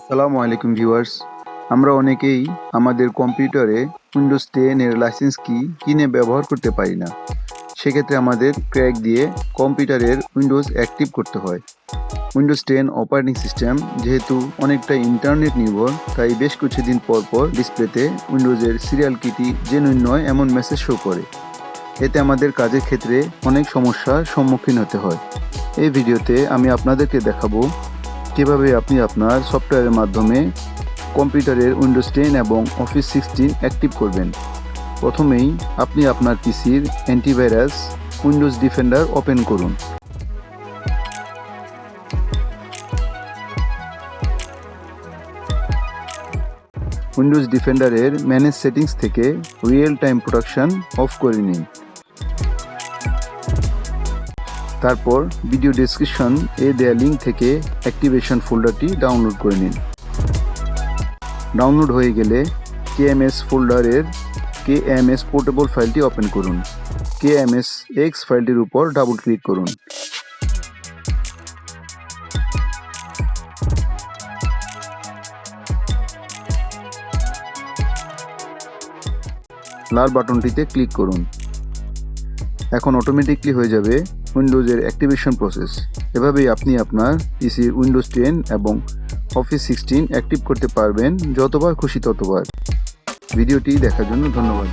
আসসালামু আলাইকুম ভিউয়ার্স। আমরা অনেকেই আমাদের কম্পিউটারে উইন্ডোজ 10 এর লাইসেন্স কি কিনে ব্যবহার করতে পারি না। সেক্ষেত্রে আমাদের ক্র্যাক দিয়ে কম্পিউটারের উইন্ডোজ অ্যাক্টিভ করতে হয়। উইন্ডোজ 10 অপারেটিং সিস্টেম যেহেতু অনেকটা ইন্টারনেট নির্ভর, তাই বেশ কিছুদিন পর পর ডিসপ্লেতে উইন্ডোজের সিরিয়াল কিটি জেনুইন নয় এমন মেসেজ শো করে। এতে আমাদের কাজের ক্ষেত্রে অনেক সমস্যার সম্মুখীন হতে হয়। এই ভিডিওতে আমি আপনাদেরকে দেখাবো কিভাবে আপনি আপনার সফটওয়্যারের মাধ্যমে কম্পিউটারের উইন্ডোজ 10 এবং অফিস 16 অ্যাক্টিভ করবেন। প্রথমেই আপনি আপনার পিসির অ্যান্টিভাইরাস উইন্ডোজ ডিফেন্ডার ওপেন করুন। উইন্ডোজ ডিফেন্ডারের ম্যানেজ সেটিংস থেকে রিয়েল টাইম প্রোটেকশন অফ করে নিন। তারপর ভিডিও ডেসক্রিপশন এ দেয়া লিঙ্ক থেকে অ্যাক্টিভেশন ফোল্ডারটি ডাউনলোড করে নিন। ডাউনলোড হয়ে গেলে কেএমএস ফোল্ডারের কেএমএস পোর্টেবল ফাইলটি ওপেন করুন। কেএমএস এক্স ফাইলটির উপর ডাবল ক্লিক করুন। লাল বাটনটিতে ক্লিক করুন। এখন অটোমেটিকলি হয়ে যাবে উইন্ডোজের অ্যাক্টিভেশন প্রসেস। এভাবেই আপনি আপনার পিসির উইন্ডোজ 10 এবং অফিস 16 অ্যাক্টিভ করতে পারবেন যতবার খুশি ততবার। ভিডিওটি দেখার জন্য ধন্যবাদ।